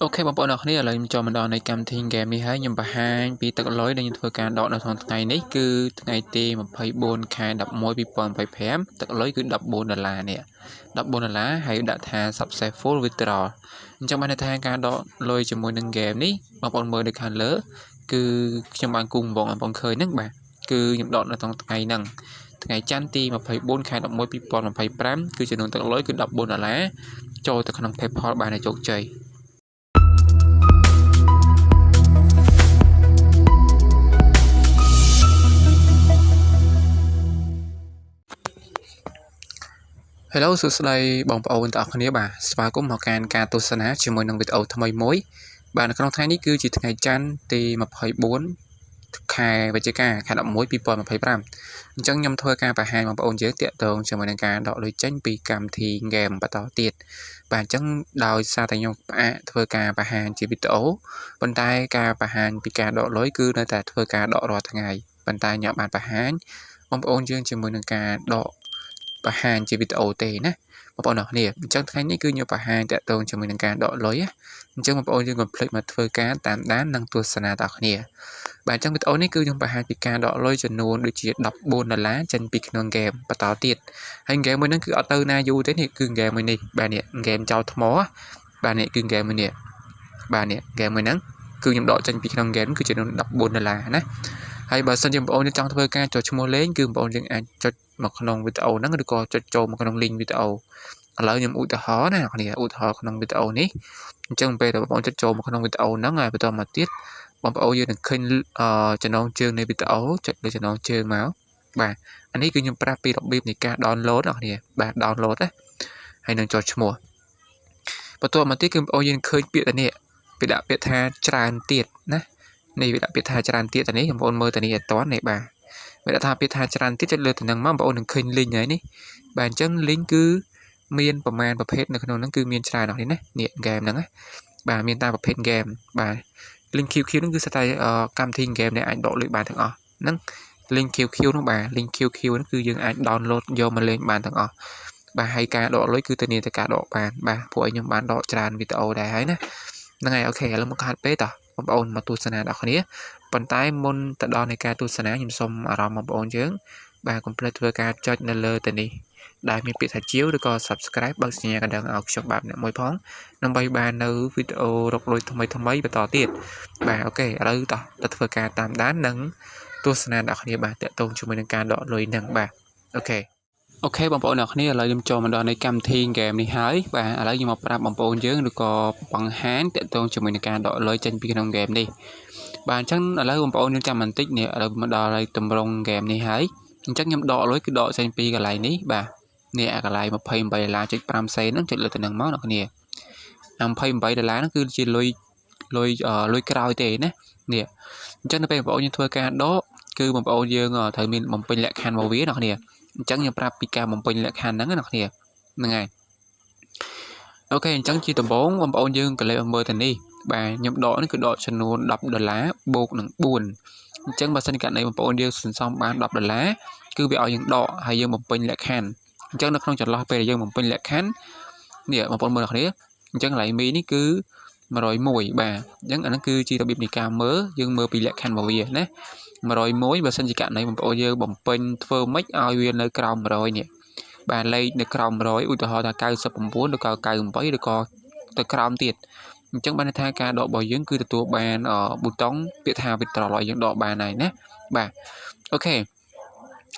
អូខេបងប្អូនអរគ្នាឥឡូវខ្ញុំចូលមកដល់នៃកម្មវិធីហ្គេមនេះហើយខ្ញុំបង្ហាញពីទឹកលុយដែលខ្ញុំធ្វើការដកនៅក្នុងថ្ងៃនេះគឺថ្ងៃទី24ខែ11 2025ទឹកលុយគឺ$14នេះ$14ហើយដាក់ថា successful withdrawal អញ្ចឹងបានន័យថាការដកលុយជាមួយនឹងហ្គេមនេះបងប្អូនមើលនៅខាងលើគឺខ្ញុំបានគូបងប្អូនឃើញហ្នឹងបាទគឺខ្ញុំដកនៅក្នុងថ្ងៃហ្នឹងថ្ងៃច័ន្ទទី24ខែ11 2025គឺចំនួនទឹកលុយគឺ$14ចូលទៅក្នុង PayPal បានជោគជ័យHello សួស្តីបងប្អូនទាំងអស់គ្នាបាទស្វាគមន៍មកកាន់ការទស្សនាជាមួយនឹងវីដេអូថ្មីមួយបាទនៅក្នុងថ្ងៃនេះគឺជាថ្ងៃច័ន្ទទី24ខែវិច្ឆិកាខែ11 2025អញ្ចឹងខ្ញុំធ្វើការបង្ហាញបងប្អូនយើងតាក់ទងជាមួយនឹងការដកលុយចេញពីកម្មវិធីហ្គេមបន្តទៀតបាទអញ្ចឹងដោយសារតែខ្ញុំផ្អាកធ្វើការបង្ហាញជាវីដេអូប៉ុន្តែការបង្ហាញពីការដកលុយគឺនៅតែធ្វើការដករាល់ថ្ងៃប៉ុន្តែខ្ញុំបានបង្ហាញបងប្អូនយើងជាមួយនឹងការដកបង្ហាញជាវីដេអូទេណាបងប្អូនអរគ្នាអញ្ចឹងថ្ងៃនេះគឺខ្ញុំបង្ហាញតាក់ទងជាមួយនឹងការដកលុយអញ្ចឹងបងប្អូនយើងកុំភ្លេចមកធ្វើការតាមដាននិងទស្សនាដល់គ្នាបាទអញ្ចឹងវីដេអូនេះគឺខ្ញុំបង្ហាញពីការដកលុយចំនួនដូចជា$14ចេញពីក្នុងហ្គេមបន្តទៀតហើយហ្គេមមួយហ្នឹងគឺអត់ទៅណាយូរទេនេះគឺហ្គេមមួយនេះបាទនេះហ្គេមចោលថ្មបាទនេះគឺហ្គេមមួយនេះបាទនេះហ្គេមមួយហ្នឹងគឺខ្ញុំដកចេញពីក្នុងហ្គេមគឺចំនួន$14ណាហើយបើសិនជាបងប្អូនចង់ធ្វើការចុចឈ្មោះលេងគឺបងប្អូនយើងអាចចុចមកក្នុងវីដេអូហ្នឹងឬក៏ចុចចូលមកក្នុង link វីដេអូឥឡូវខ្ញុំឧទាហរណ៍ណាអ្នកនាងឧទាហរណ៍ក្នុងវីដេអូនេះអញ្ចឹងពេលដែលបងប្អូនចុចចូលមកក្នុងវីដេអូហ្នឹងហើយបន្តមកទៀតបងប្អូនយើងនឹងឃើញចំណងជើងនៃវីដេអូចុចលើចំណងជើងមកបាទអានេះគឺខ្ញុំប្រាប់ពីរបៀបនៃការ download អ្នកនាងបាទ download ណាហើយនឹងចុចឈ្មោះបន្តមកទៀតគឺបងប្អូនយើងឃើញពាក្យនេះវាដាក់ពាក្យថាច្រើនទៀតណានេះវាដាក់ពាក្យថាច្រើនទៀតនេះបងប្អូនមើលតានេះអត់តាន់នេះបាទវាដាក់ថាពាក្យថាច្រើនទៀតចុចលើទៅនឹងមកបងប្អូននឹងឃើញ link ហើយនេះបាទអញ្ចឹង link គឺមានប្រមាណប្រភេទនៅក្នុងហ្នឹងគឺមានច្រើនណាស់នេះណានេះហ្គេមហ្នឹងណាបាទមានតាមប្រភេទហ្គេមបាទ link QQ ហ្នឹងគឺស្ថិតតែកម្មវិធីហ្គេមដែលអាចដកលុយបានទាំងអស់ហ្នឹង link QQ ហ្នឹងបាទ link QQ ហ្នឹងគឺយើងអាច download យកមកលេងបានទាំងអស់បាទហើយការដកលុយគឺទៅនាទៅការដកបានបាទពួកខ្ញុំបានដកច្រើនវីដេអូដែរហើយណាហ្នឹងហើយអូខេឥឡូវមកខាត់ពេកតោះបងប្អូនមកទស្សនាដល់គ្នាប៉ុន្តែមុនទៅដល់នៃការទស្សនាខ្ញុំសូមអារម្មណ៍បងប្អូនយើងបាទកុំភ្លេចធ្វើការចុចនៅលើទៅនេះដែលមានពាក្យថាជាវឬក៏ subscribe បើកសញ្ញាកណ្ដឹងឲ្យខ្ញុំបាទអ្នកមួយផងដើម្បីបាននៅវីដេអូរកលុយថ្មីបន្តទៀតបាទអូខេឥឡូវតោះទៅធ្វើការតាមដាននិងទស្សនាដល់គ្នាបាទតាក់ទងជាមួយនឹងការដកលុយហ្នឹងបាទអូខេបងប្អូនអ្នកគ្នាឥឡូវខ្ញុំចូលមកដល់នៃកម្មវិធីហ្គេមនេះហើយបាទឥឡូវខ្ញុំមកប្រាប់បងប្អូនយើងឬក៏បង្ហាញតាក់ទងជាមួយនឹងការដកលុយចេញពីក្នុងហ្គេមនេះបាទអញ្ចឹងឥឡូវបងប្អូនយើងចាំបន្តិចនេះឥឡូវមកដល់ហើយតម្រងហ្គេមនេះហើយអញ្ចឹងខ្ញុំដកលុយគឺដកចេញពីកន្លែងនេះបាទនេះអាកន្លែង$28.5សេនហ្នឹងចុចលើទៅនឹងមកអ្នកគ្នា$28ហ្នឹងគឺជាលុយក្រោយទេណានេះអញ្ចឹងនៅពេលបងប្អូនយើងធ្វើការដកគឺបងប្អូនយើងត្រូវមានបំពេញលក្ខខណ្ឌមកវាអ្នកគ្នាអញ្ចឹងខ្ញុំប្រាប់ពីការបំពេញលក្ខខណ្ឌហ្នឹងណាអ្នកគ្នាហ្នឹងហើយអូខេអញ្ចឹងជាដំបូងបងប្អូនយើងក៏លេខមើលទៅនេះបាទខ្ញុំដកនេះគឺដកចំនួន$10បូកនឹង4អញ្ចឹងបើសិនករណីបងប្អូនយើងសន្សំបាន$10គឺវាឲ្យយើងដកហើយយើងបំពេញលក្ខខណ្ឌអញ្ចឹងនៅក្នុងចន្លោះពេលដែលយើងបំពេញលក្ខខណ្ឌនេះបងប្អូនមើលអ្នកគ្នាអញ្ចឹងកន្លែងមីនេះគឺ101បាទអញ្ចឹងអាហ្នឹងគឺជារបៀបនៃការមើលយើងមើលពីលក្ខខណ្ឌរបស់វាណា101បើសិនជាករណីបងប្អូនយើងបំពេញធ្វើម៉េចឲ្យវានៅក្រោម100នេះបាទលេខនៅក្រោម100ឧទាហរណ៍ថា99ឬក៏98ឬក៏ទៅក្រោមទៀតអញ្ចឹងបានន័យថាការដករបស់យើងគឺទទួលបានប៊ូតុងពាក្យថា withdraw ឲ្យយើងដកបានហើយណាបាទអូខេ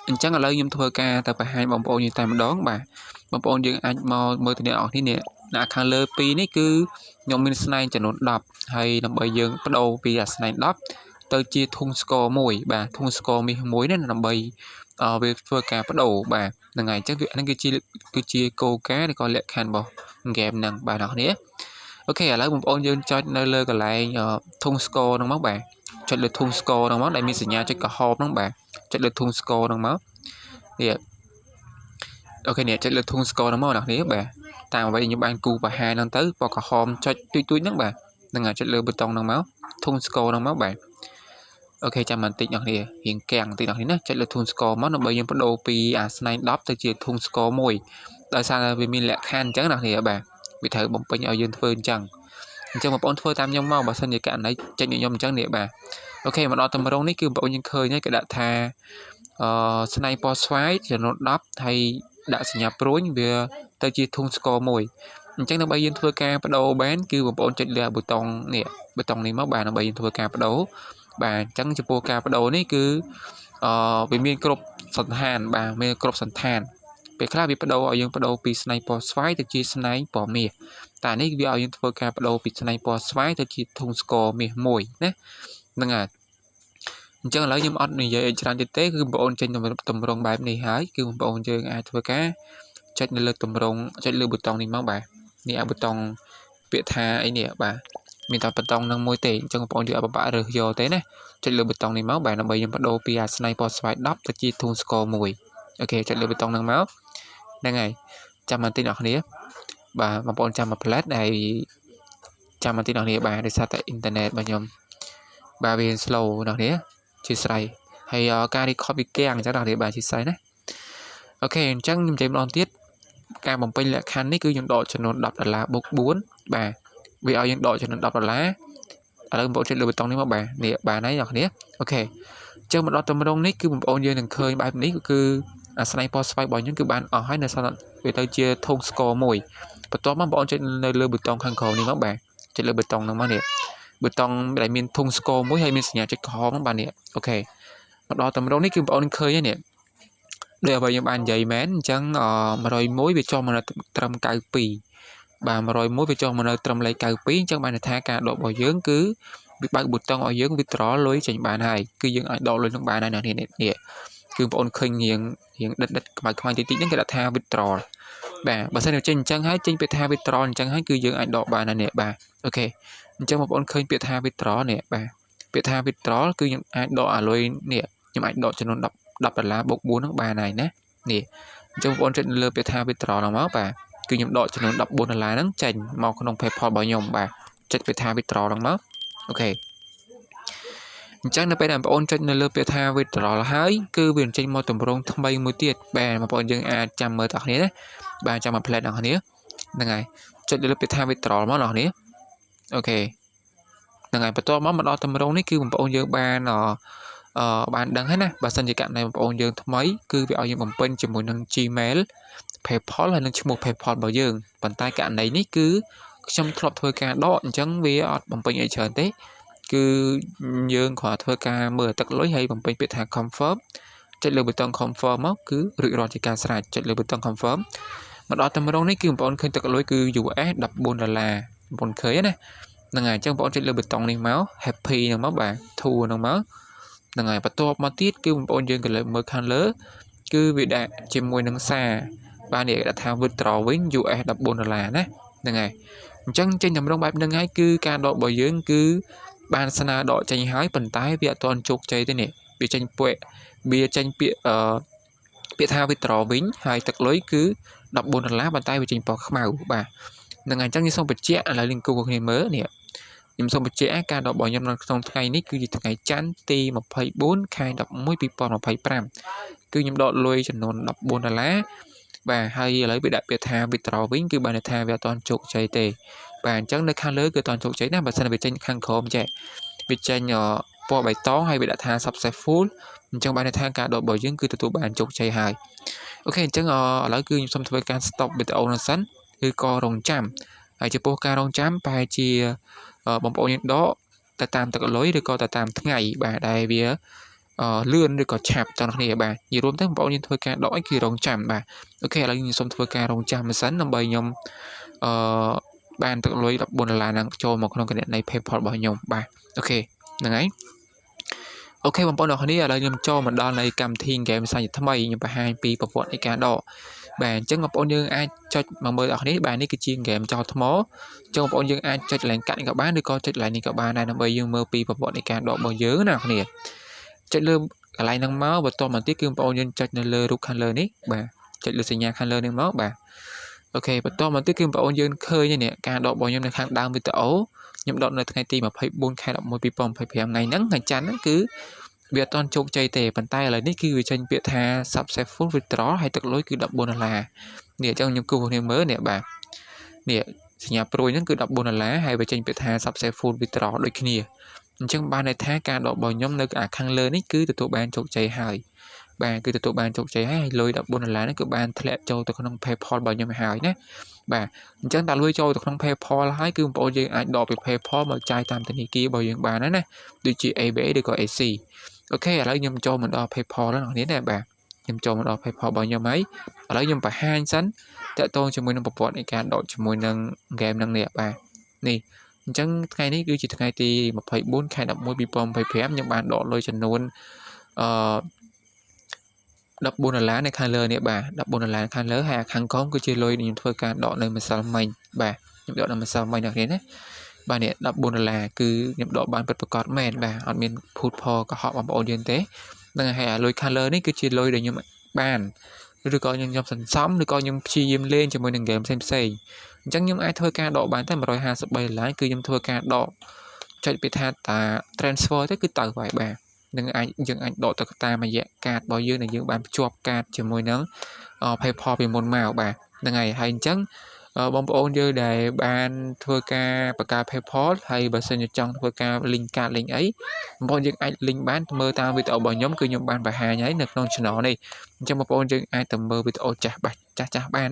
អញ្ចឹងឥឡូវខ្ញុំធ្វើការទៅបង្ហាញបងប្អូនយើងតែម្ដងបាទបងប្អូនយើងអាចមកមើលទៅអ្នកនរគ្នានេះខាងលើ2នេះគឺខ្ញុំមានស្នែងចំនួន10ហើយដើម្បីយើងបដូរពីអាស្នែង10ទៅជាធុងស្ករ1បាទធុងស្ករមាស1នេះដើម្បីវាធ្វើការបដូរបាទហ្នឹងហើយអញ្ចឹងហ្នឹងគឺជាគោលការណ៍ឬក៏លក្ខខណ្ឌរបស់ហ្គេមហ្នឹងបាទអ្នកនរគ្នាអូខេឥឡូវបងប្អូនយើងចុចនៅលើកន្លែងធុងស្ករហ្នឹងមកបាទចុចលើធុងស្ករហ្នឹងមកដែលមានសញ្ញាចុចក្រហមហ្នឹងបាទចុចលើធុងស្ករហ្នឹងមកនេះអូខេនេះចុចលើធុងស្ករហ្នឹងមកអ្នកនេះបាទតាមអ្វីខ្ញុំបានគូបង្ហាញហ្នឹងទៅពណ៌ក្រហមចុចទួយហ្នឹងបាទហ្នឹងហើយចុចលើប៊ូតុងហ្នឹងមកធុងស្ករហ្នឹងមកបាទអូខេចាំបន្តិចអ្នកនេះរៀងកាំងបន្តិចអ្នកនេះណាចុចលើធុងស្ករមកដើម្បីយើងបដូរពីអាស្នែង10ទៅជាធុងស្ករ1ដោយសារវាមានលក្ខខណ្ឌអញ្ចឹងអ្នកនេះបាទវាត្រូវបំពេញឲ្យយើងធ្វើអញ្ចឹង ចឹងបងប្អូនធ្វើតាមខ្ញុំមកបើសិនជាករណីចេញខ្ញុំអញ្ចឹងនេះបាទអូខេមកដល់តម្រងនេះគឺបងប្អូនយើងឃើញហើយគេដាក់ថាស្នៃពណ៌ស្វាយចំនួន10ហើយដាក់សញ្ញាព្រួញវាទៅជាធុងស្ករមួយអញ្ចឹងដើម្បីយើងធ្វើការបដូរបានគឺបងប្អូនចុចលើប៊ូតុងនេះនេះមកបាទដើម្បីយើងធ្វើការបដូរបាទអញ្ចឹងចំពោះការបដូរនេះគឺវាមានគ្រប់សន្តានបាទមានគ្រប់សន្តានពេលខ្លះវាបដូរឲ្យយើងបដូរពីស្នៃពណ៌ស្វាយទៅជាស្នៃពណ៌មាសតែនេះវាឲ្យយើងធ្វើការបដូរពីស្នៃពណ៌ស្វាយទៅជាធុងស្ករមាសមួយណាហ្នឹងហើយអញ្ចឹងឥឡូវខ្ញុំអត់និយាយឲ្យច្រើនទៀតទេគឺបងប្អូនចេញតម្រងបែបនេះហើយគឺបងប្អូនយើងអាចធ្វើការចុចនៅលើតម្រងចុចលើប៊ូតុងនេះមកបាទនេះប៊ូតុងពាក្យថាអីនេះបាទមានតែប៊ូតុងនឹងមួយទេអញ្ចឹងបងប្អូនយើងអត់ពិបាករើសយកទេណាចុចលើប៊ូតុងនេះមកបាទដើម្បីយើងបដូរពីអាស្នៃពណ៌ស្វាយ10ទៅជាធុងស្ករមួយអូខេចុចលើប៊ូតុងហ្នឹងមកហ្នឹងហើយចាំបន្តិចអ្នកគ្នាបាទបងប្អូនចាំមួយផ្លែតហើយចាំបន្តិចអ្នកគ្នាបាទដោយសារតែអ៊ីនធឺណិតរបស់ខ្ញុំបាទវា slow អ្នកគ្នាជាស្រ័យហើយការ record វាគាំងអញ្ចឹងអ្នកគ្នាបាទជាស្រ័យណាអូខេអញ្ចឹងខ្ញុំនិយាយម្ដងទៀតការបំពេញលក្ខខណ្ឌនេះគឺយើងដកចំនួន$បូក4បាទវាឲ្យយើងដកចំនួន$ឥឡូវបងប្អូនចុចលើប៊ូតុងនេះមកបាទនេះបានហើយអ្នកគ្នាអូខេអញ្ចឹងមកដល់តម្រងនេះគឺបងប្អូនយើងនឹងឃើញបែបនេះគឺអាស្នៃពណ៌ស្វាយរបស់យើងគឺបានអស់ហើយនៅសល់វាទៅជាធុងស្ករមួយបន្ទាប់មកបងប្អូនចុចនៅលើប៊ូតុងខាងក្រោមនេះមកបាទចុចលើប៊ូតុងហ្នឹងមកនេះប៊ូតុងដែលមានធុងស្ករមួយហើយមានសញ្ញាចុចក្រហមហ្នឹងបាទនេះអូខេមកដល់តម្រងនេះគឺបងប្អូនឃើញហើយនេះដូចអ្វីខ្ញុំបាននិយាយមែនអញ្ចឹង101វាចុះមកនៅត្រឹម92បាទ101វាចុះមកនៅត្រឹមលេខ92អញ្ចឹងបានន័យថាការដករបស់យើងគឺវាបើកប៊ូតុងឲ្យយើង withdraw លុយចេញបានហើយគឺយើងអាចដកលុយនឹងបានហើយនេះគឺបងប្អូនឃើញរៀងដិតខ្មៅតិចហ្នឹងគេដាក់ថា withdraw បាទបើសិនជាចេញអញ្ចឹងហើយចេញពាក្យថា withdraw អញ្ចឹងហើយគឺយើងអាចដកបានហើយនេះបាទអូខេអញ្ចឹងបងប្អូនឃើញពាក្យថា withdraw នេះបាទពាក្យថា withdraw គឺខ្ញុំអាចដកអាលុយនេះខ្ញុំអាចដកចំនួន$10បូក4ហ្នឹងបានហើយណានេះអញ្ចឹងបងប្អូនចុចលើពាក្យថា withdraw ហ្នឹងមកបាទគឺខ្ញុំដកចំនួន$14ហ្នឹងចេញមកក្នុង PayPal របស់ខ្ញុំបាទចុចពាក្យថា withdraw ហ្នឹងមកអូខេអញ្ចឹងនៅពេលដែលបងប្អូនចុចនៅលើពាក្យថា withdraw ហើយគឺវាចេញមកតម្រងថ្មីមួយទៀតបាទបងប្អូនយើងអាចចាំមើលតើគ្នាណាបាទចាំមក play ដល់គ្នាហ្នឹងហើយចុចលើពាក្យថា withdraw មកដល់គ្នាអូខេហ្នឹងហើយបន្ទាប់មកដល់តម្រងនេះគឺបងប្អូនយើងបានដឹងហើយណាបើសិនជាករណីបងប្អូនយើងថ្មីគឺវាឲ្យយើងបំពេញជាមួយនឹង Gmail PayPal ហើយនឹងឈ្មោះ PayPal របស់យើងប៉ុន្តែករណីនេះគឺខ្ញុំធ្លាប់ធ្វើការដកអញ្ចឹងវាអត់បំពេញអីច្រើនទេគឺយើងគ្រាន់តែធ្វើការមើលទឹកលុយហើយបំពេញពាក្យថា confirm ចុចលើប៊ូតុង confirm មកគឺរួចរាល់ជាការស្រេចចុចលើប៊ូតុង confirm មកដល់តម្រងនេះគឺបងប្អូនឃើញទឹកលុយគឺ US $14បងប្អូនឃើញណាហ្នឹងហើយអញ្ចឹងបងប្អូនចុចលើប៊ូតុងនេះមក happy ហ្នឹងមកបាទ to ហ្នឹងមកហ្នឹងហើយបន្ទាប់មកទៀតគឺបងប្អូនយើងក៏លើមើលខាងលើគឺវាដាក់ជាមួយនឹងសារបាទនេះគេដាក់ថា withdraw វិញ US $14ណាហ្នឹងហើយអញ្ចឹងចេញតម្រងបែបហ្នឹងហើយគឺការដករបស់យើងគឺបានស្នើដកចេញហើយប៉ុន្តែវាអត់ទាន់ជោគជ័យទេនេះវាចេញពាក្យថា withdraw វិញហើយទឹកលុយគឺ$14ប៉ុន្តែវាចេញពណ៌ខ្មៅបាទហ្នឹងហើយអញ្ចឹងខ្ញុំសូមបញ្ជាក់ឥឡូវលីងគូគ្នាមើលនេះខ្ញុំសូមបញ្ជាក់ការដករបស់ខ្ញុំនៅក្នុងថ្ងៃនេះគឺជាថ្ងៃច័ន្ទទី24ខែ11 2025គឺខ្ញុំដកលុយចំនួន$14បាទហើយឥឡូវវាដាក់ពាក្យថា withdraw វិញគឺបានន័យថាវាអត់ទាន់ជោគជ័យទេបាទអញ្ចឹងនៅខាងលើគឺអត់ទាន់ជោគជ័យណាបើសិនវាចេញខាងក្រោមចេះវាចេញពណ៌បៃតងហើយវាដាក់ថា successful អញ្ចឹងបានន័យថាការដករបស់យើងគឺទទួលបានជោគជ័យហើយអូខេអញ្ចឹងឥឡូវគឺខ្ញុំសូមធ្វើការ stop វីដេអូនេះសិនគឺក៏រងចាំហើយចំពោះការរងចាំប្រហែលជាបងប្អូនយើងដកទៅតាមទឹកលុយឬក៏ទៅតាមថ្ងៃបាទដែលវាលឿនឬក៏ឆាប់ទាំងគ្នាបាទនិយាយរួមទៅបងប្អូនយើងធ្វើការដកអីគឺរងចាំបាទអូខេឥឡូវខ្ញុំសូមធ្វើការរងចាំមួយសិនដើម្បីខ្ញុំបានទឹកលុយ$14ហ្នឹងចូលមកក្នុងគណនី PayPal របស់ខ្ញុំបាទអូខេហ្នឹងហើយអូខេបងប្អូនអរគុណឥឡូវខ្ញុំចូលមកដល់នៃកម្មវិធី game សាច់ថ្មីខ្ញុំបង្ហាញពីប្រវត្តិនៃការដកបាទអញ្ចឹងបងប្អូនយើងអាចចុចមកមើលអរគុណបាទនេះគឺជា game ចោលថ្មអញ្ចឹងបងប្អូនយើងអាចចុចកន្លែងកាត់នេះក៏បានឬក៏ចុចកន្លែងនេះក៏បានដែរដើម្បីយើងមើលពីប្រវត្តិនៃការដករបស់យើងណាអ្នកនាងចុចលើកន្លែងហ្នឹងមកបន្តមកទៀតគឺបងប្អូនយើងចុចនៅលើរូបខាងលើនេះបាទចុចលើសញ្ញាខាងលើនេះមកបាទអូខេបន្តមកទៀតគឺបងប្អូនយើងឃើញនេះការដករបស់ខ្ញុំនៅខាងដើមវីដេអូខ្ញុំដកនៅថ្ងៃទី24ខែ11 2025ថ្ងៃហ្នឹងថ្ងៃច័ន្ទហ្នឹងគឺវាអត់ទាន់ជោគជ័យទេប៉ុន្តែឥឡូវនេះគឺវាចេញពាក្យថា successful withdrawal ហើយទឹកលុយគឺ$14នេះអញ្ចឹងខ្ញុំគូគ្នាមើលនេះបាទនេះ សញ្ញាព្រួយហ្នឹងគឺ$14ហើយបើចេញពាក្យថា successful withdraw ដូចគ្នាអញ្ចឹងបានន័យថាការដករបស់ខ្ញុំនៅខាងលើនេះគឺទទួលបានជោគជ័យហើយបាទគឺទទួលបានជោគជ័យហើយលុយ$14នេះគឺបានធ្លាក់ចូលទៅក្នុង PayPal របស់ខ្ញុំហើយណាបាទអញ្ចឹងតែលុយចូលទៅក្នុង PayPal ហើយគឺបងប្អូនយើងអាចដកពី PayPal មកចាយតាមធនាគាររបស់យើងបានហើយណាដូចជា ABA ឬក៏ AC អូខេឥឡូវខ្ញុំចូលមកដល់ PayPal แล้วអ្នកនេះបាទខ្ញុំចូលមកដល់ PayPal របស់ខ្ញុំហើយឥឡូវខ្ញុំបង្ហាញសិនតើតងជាមួយនឹងប្រព័ន្ធនៃការដកជាមួយនឹង game ហ្នឹងនេះបាទនេះអញ្ចឹងថ្ងៃនេះគឺជាថ្ងៃទី24ខែ11 2025ខ្ញុំបានដកលុយចំនួន$14នៅខាងលើនេះបាទ$14ខាងលើហើយខាងក្រោមគឺជាលុយដែលខ្ញុំធ្វើការដកនៅម្សិលមិញបាទខ្ញុំដកនៅម្សិលមិញអ្នកនេះណាបាទនេះ$14គឺខ្ញុំដកបានពិតប្រាកដមែនបាទអត់មានភូតផលកុហកបងប្អូនយើងទេហ្នឹងហើយអាលុយខាងលើនេះគឺជាលុយដែលខ្ញុំបានឬក៏ខ្ញុំសន្សំឬក៏ខ្ញុំព្យាយាមលេងជាមួយនឹងហ្គេមផ្សេងៗអញ្ចឹងខ្ញុំអាចធ្វើការដកបានតែ$153គឺខ្ញុំធ្វើការដកចុចពាក្យថាតា transfer ទៅគឺទៅហើយបាទនឹងយើងអាចដកទៅតាមរយៈកាតរបស់យើងដែលយើងបានភ្ជាប់កាតជាមួយនឹង PayPal ពីមុនមកបាទហ្នឹងហើយអញ្ចឹងបងប្អូនយើងដែលបានធ្វើការបង្កើត PayPal ហើយបើសិនជាចង់ធ្វើការ link កាត link អីបងប្អូនយើងអាច link បានមើលតាមវីដេអូរបស់ខ្ញុំគឺខ្ញុំបានបង្ហាញហើយនៅក្នុង channel នេះអញ្ចឹងបងប្អូនយើងអាចទៅមើលវីដេអូចាស់បាន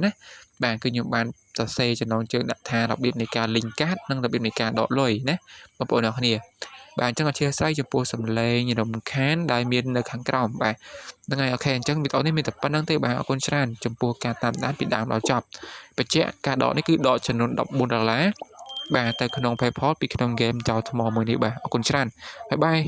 ណាបាទគឺខ្ញុំបានសរសេរចំណងជើងដាក់ថារបៀបនៃការ link កាតនិងរបៀបនៃការដកលុយណាបងប្អូនអ្នកគ្នាបាទអញ្ចឹងអធិស្ឋានចំពោះសំឡេងរំខានដែលមាននៅខាងក្រោមបាទហ្នឹងហើយអូខេអញ្ចឹងវីដេអូនេះមានតែប៉ុណ្្នឹងទេបាទអរគុណច្រើនចំពោះការតាមដានពីដើមដល់ចប់បញ្ជាក់ការដកនេះគឺដកចំនួន$14បាទទៅក្នុង PayPal ពីក្នុង game ចោលថ្មមួយនេះបាទអរគុណច្រើនបាយបាយ